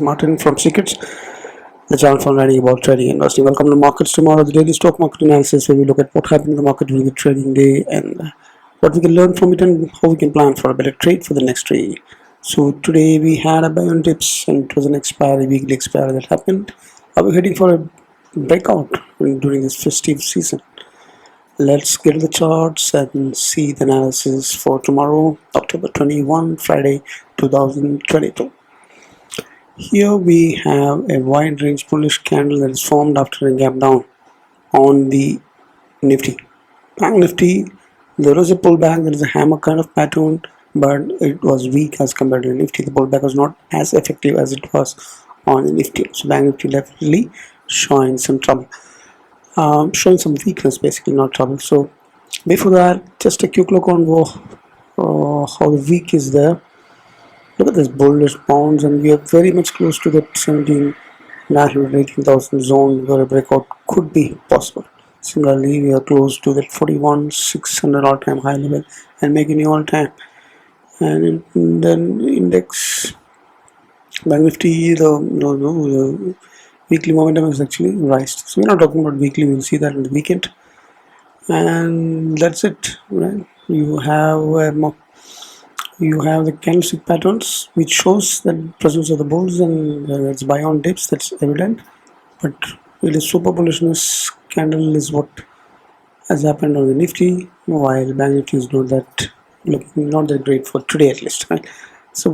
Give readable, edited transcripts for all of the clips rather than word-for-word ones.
Martin from Secrets, the channel for learning about trading and investing. Welcome to Markets Tomorrow, the daily stock market analysis, where we look at what happened in the market during the trading day and what we can learn from it and how we can plan for a better trade for the next trade. So today we had a buy on dips, and it was an expiry, weekly expiry that happened. Are we heading for a breakout during this festive season? Let's get to the charts and see the analysis for tomorrow, October 21, Friday 2022. Here we have a wide range bullish candle that is formed after a gap down on the Nifty. Banknifty, there was a pullback, there is a hammer kind of pattern, but it was weak as compared to the Nifty. The pullback was not as effective as it was on the Nifty. So Banknifty definitely showing some trouble. Showing some weakness, basically, not trouble. So before that, just a quick look on how the week is there. Look at this bullish bounce, and we are very much close to that 18,000 zone where a breakout could be possible. Similarly, we are close to that 41,600 all-time high level and making new all-time. And then index Bank Nifty, the weekly momentum is actually rised. So we're not talking about weekly, we'll see that in the weekend. And that's it, right? You have the candlestick patterns, which shows the presence of the bulls, and it's buy on dips, that's evident. But really super bullishness candle is what has happened on the Nifty, while Bank Nifty is not that great for today, at least, right? So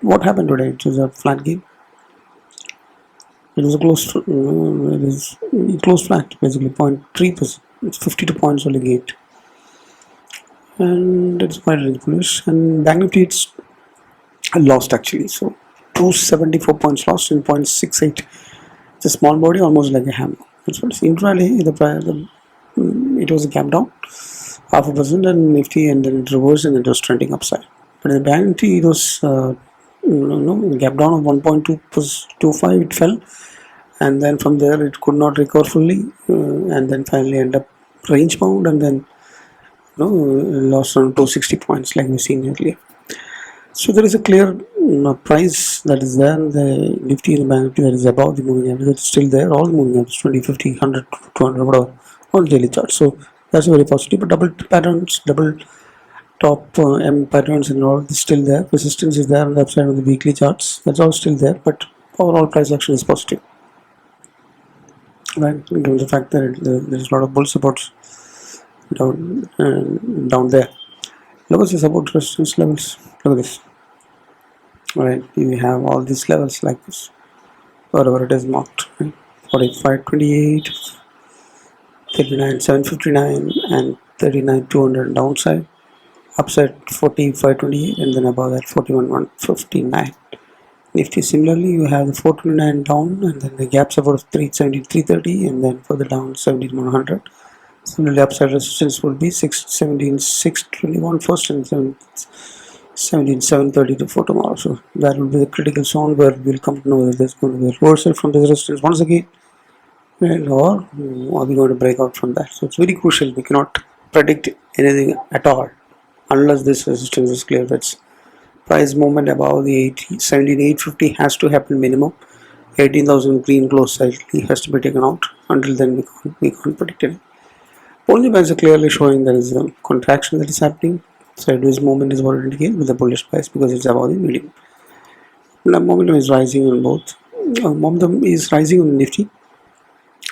what happened today? It was a flat game. It was a closed flat, basically 0.3%. It's 52 points only gained, and it's quite ridiculous. And Bank Nifty, it's lost actually. So 274 points lost in 0.68. It's a small body, almost like a hammer. That's what it's intraday. It was a gap down, 0.5%, and Nifty, and then it reversed and it was trending upside. But in the Bank Nifty, it was gap down of 1.225. It fell, and then from there it could not recover fully, and then finally end up range bound, and then lost around 260 points like we've seen earlier. So there is a clear price that is there. The Nifty and the Bank Nifty that is above the moving average, it's still there. All the moving averages, 20, 50, 100, 200, whatever, on daily charts. So that's very positive. But double patterns, double top M patterns, and all is still there. Resistance is there on the upside of the weekly charts. That's all still there. But overall price action is positive, right? Given the fact that there is a lot of bull supports down there. Look at the support resistance levels. Look at this. Alright, we have all these levels like this, wherever it is marked, right? 45.28, 39.759, and 39.200 downside. Upside 45.28, and then above that 41.159. Nifty, similarly, you have the 429 down, and then the gap support of 370, and then further down 17,100. Similarly, upside resistance will be 17,621 first and 17,732 for tomorrow. So that will be the critical zone where we'll come to know whether there's going to be a reversal from this resistance once again, or are we going to break out from that. So it's very crucial. We cannot predict anything at all unless this resistance is clear. That's price movement above the 17,850 has to happen minimum. 18,000 green close slightly has to be taken out. Until then, we can't predict it. Only bands are clearly showing there is a contraction that is happening. Sideways movement is what it indicates with the bullish price because it's above the medium. Now momentum is rising on both. Momentum is rising on the Nifty.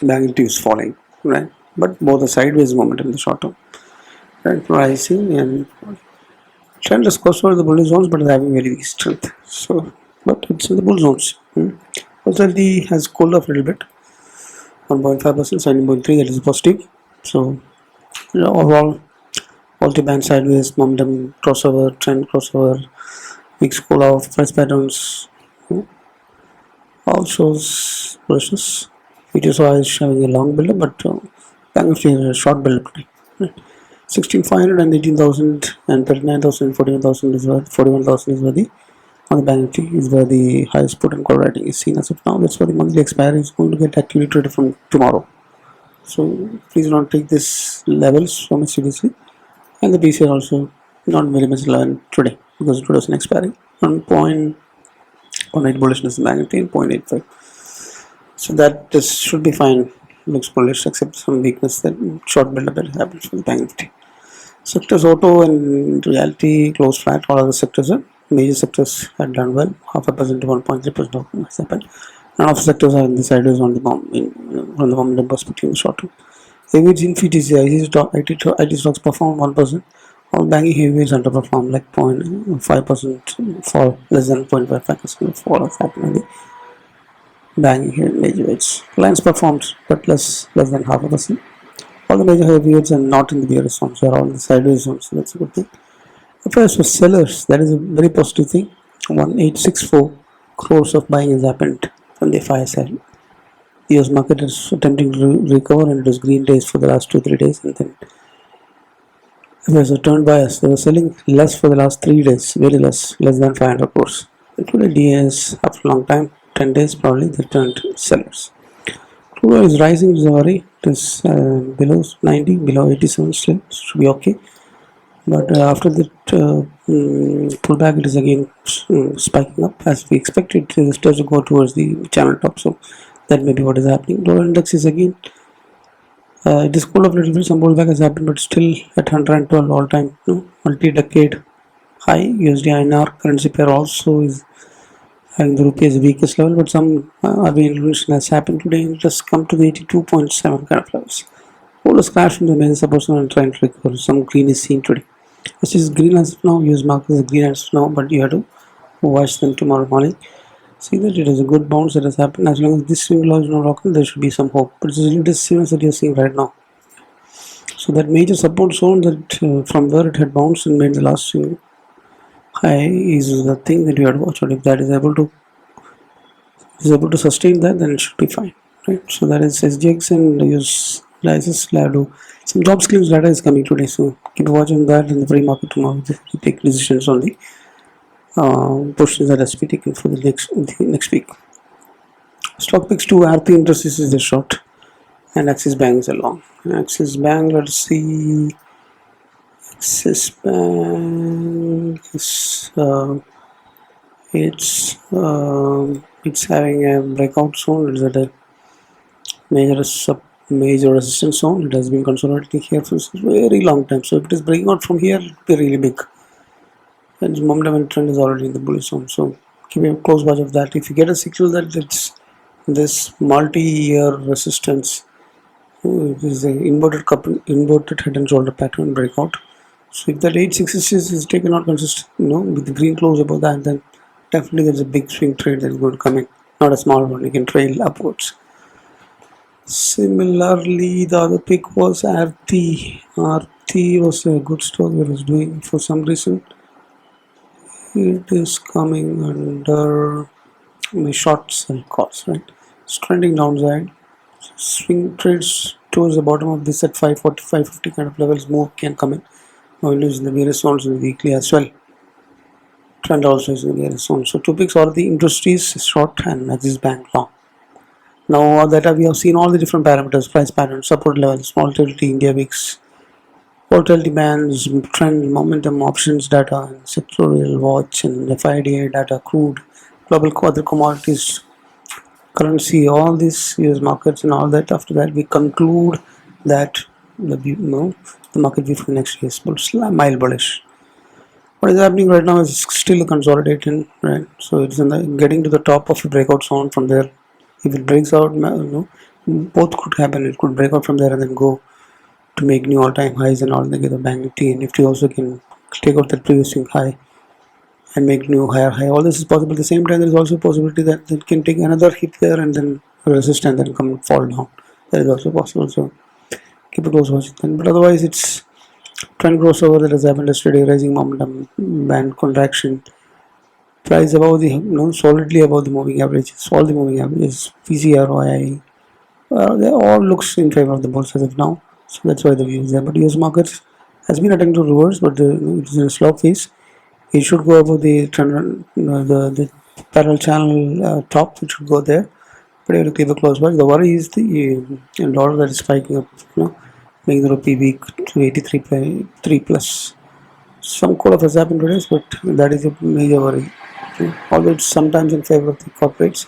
Bank Nifty is falling, right? But both the sideways momentum in the short term, right? Rising and trend is close to the bullish zones, but it's having very weak strength. So, but it's in the bull zones. Volatility has cooled off a little bit. 1.5%, 17.3. That is positive. So overall, multi-band sideways, momentum crossover, trend crossover, weak cool off, price patterns, all shows bullishness. Video saw is showing a long build-up, but Bank Nifty is a short build-up today. 16,500 and 18,000 and 39,000 and 41,000 is where 41,000 is where the on the Bank Nifty is where the highest put and call writing is seen as of now. That's where the monthly expiry is going to get actively traded from tomorrow. So please don't take this levels so much seriously, and the PCR also not very much learned today because it was an expiry. 1.1 0.8 bullishness in Bank Nifty and 0.85. So that this should be fine. Looks bullish except some weakness that short build-up that happens for the Bank Nifty. Sectors auto and realty closed flat. All other sectors are major sectors had done well. 0.5% to 1.3% has happened. None of the sectors are in the sideways on the from the momentum perspective in the short term. Heavyweights in FTC, IT stocks perform 1%. All banking heavyweights underperform like 0.5% for less than 0.55% fall has happened in the banking heavyweights. Reliance performed but less than 0.5%. All the major heavyweights are not in the bearish zones, they are all in the sideways zones, so that's a good thing. As for sellers, that is a very positive thing. 1864 crores of buying has happened from the Fyers side. The US market is attempting to recover and it was green days for the last 2-3 days, and then FIs are turned buyers. They were selling less for the last 3 days, very less than 500 crores. Including DAs after a long time, 10 days probably, they turned sellers. Crude oil is rising, is a worry. It is below 90, below 87 still, should be okay. But after that pullback, it is again spiking up as we expected. It starts to go towards the channel top, so that may be what is happening. Dollar index is again it is cooled off a little bit. Some pullback has happened, but still at 112 all-time multi-decade high. USD INR currency pair also is having the rupee as the weakest level, but some evolution has happened today. It has come to the 82.7 kind of levels. All is crash from the main support and trying to recover. Some green is seen today. This is green as of now. US market is green as of now, but you have to watch them tomorrow morning. See that it is a good bounce that has happened. As long as this swing low is not broken, there should be some hope. But it is this sequence that you are seeing right now. So that major support zone that from where it had bounced and made the last swing high is the thing that you have to watch out. If that is able to sustain that, then it should be fine, right? So that is SGX and use license Lado. Some jobs claims data is coming today, so keep watching that in the pre-market tomorrow. We take decisions on the portions that has to be taken for the next week. Stock picks 2 RP Industries is the short, and Axis Bank is a long. Axis Bank, let's see. Axis Bank is it's having a breakout zone. It's at a major resistance zone. It has been consolidating here for a very long time. So if it is breaking out from here, it will be really big. And momentum and trend is already in the bullish zone. So keep a close watch of that. If you get a signal that it's this multi-year resistance, it is an inverted head and shoulder pattern breakout. So if that 866 is taken out consistent, with the green close above that, then definitely there's a big swing trade that is going to come in. Not a small one. You can trail upwards. Similarly, the other pick was RT. RT was a good stock that was doing for some reason. It is coming under the short sell calls, right? It's trending downside. Swing trades towards the bottom of this at 540, 550 kind of levels. More can come in. Values in the various zones in the weekly as well. Trend also is in the various zones. So 2 picks are the industries short and Axis Bank long. Now that we have seen all the different parameters, price patterns, support levels, volatility, India weeks, volatility bands, trend, momentum, options data, and sectorial watch, and FIDA data, crude, global other commodities, currency, all these US markets and all that. After that, we conclude that the market view for next year is mild bullish. What is happening right now is still consolidating, right? So it's getting to the top of the breakout zone. From there, if it breaks out, both could happen. It could break out from there and then go to make new all-time highs and all together. Banknifty and Nifty also can take out that previous swing high and make new higher high. All this is possible. At the same time, there is also a possibility that it can take another hit there and then resist and then come and fall down. That is also possible. So keep a close watch then. But otherwise, it's trend crossover that has happened yesterday. Rising momentum, band contraction. Price above the solidly above the moving averages. All the moving averages, PCROI, they all looks in favor of the bulls as of now. So that's why the view is there. But US markets has been attempting to reverse, but it is in a slow phase. It should go above the trend, the parallel channel top. It should go there. But you have to keep a close watch. The worry is the dollar that is spiking up, making the rupee weak to 83 plus. Some call-off has happened today, but that is a major worry. although it's sometimes in favor of the corporates.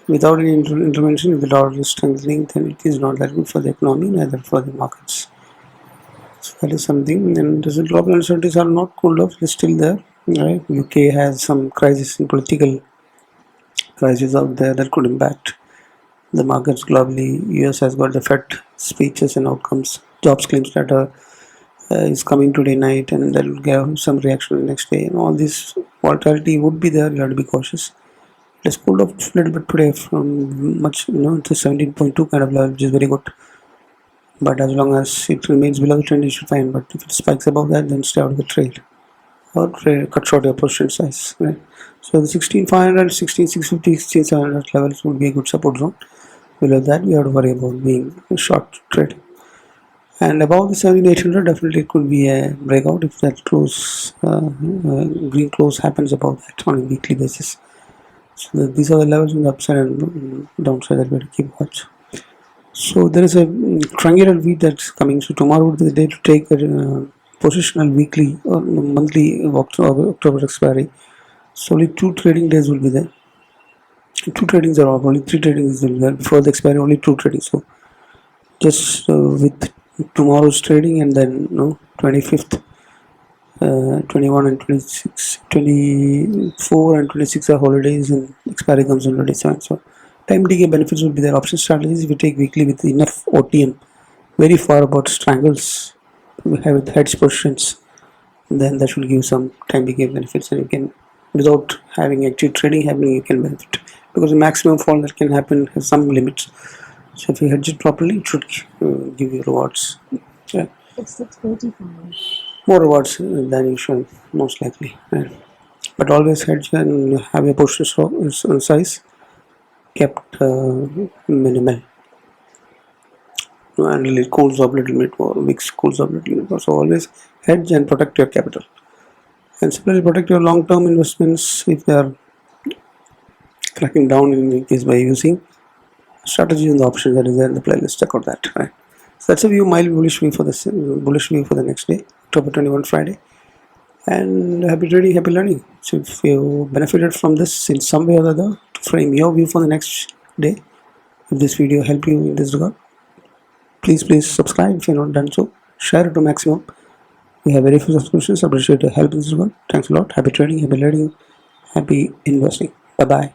Without any intervention, if the dollar is strengthening, then it is not that good for the economy, neither for the markets. So that is something. And the global uncertainties are not cooled off; they're still there. Right? UK has some crisis in political crisis out there that could impact the markets globally. US has got the Fed speeches and outcomes, jobs claims data is coming today night, and that will give some reaction the next day. And all this volatility would be there. You have to be cautious. It has cooled off a little bit today from much, to 17.2 kind of level, which is very good. But as long as it remains below the trend, you should find. But if it spikes above that, then stay out of the trade or cut short your position size. Right? So the 16,500, 16,650, 16,700 levels would be a good support zone. Below that, you have to worry about being a short trade. And above the 17,800, definitely it could be a breakout if that close, green close happens above that on a weekly basis. So these are the levels on the upside and downside that we have to keep watch. So there is a triangular V that's coming. So tomorrow would be the day to take a positional weekly or monthly October expiry. So only 2 trading days will be there. 2 tradings are off. Only 3 tradings will be there. Before the expiry, only 2 tradings. So just with tomorrow's trading and then 25th, 21 and 26, 24 and 26 are holidays, and expiry comes on 27. So time decay benefits will be there. Option strategies, if you take weekly with enough OTM, very far about strangles, we have with hedge positions, then that will give some time decay benefits, and you can, without having actually trading happening, you can benefit, because the maximum fall that can happen has some limits. So if you hedge it properly, it should give you rewards. Yeah. It's 6:35. More rewards than usual, most likely. Yeah. But always hedge and have your position size kept minimal. And it cools up a little bit more, mix cools up a little bit more. So always hedge and protect your capital. And similarly, protect your long-term investments if they are cracking down in case by using strategies and the options that is there in the playlist. Check out that. Right. So that's a view, mild bullish view for the next day, October 21, Friday. And happy trading, happy learning. So if you benefited from this in some way or other, to frame your view for the next day, if this video helped you in this regard, please subscribe if you're not done so. Share it to maximum. We have very few subscriptions. Appreciate your help in this regard. Thanks a lot. Happy trading, happy learning, happy investing. Bye bye.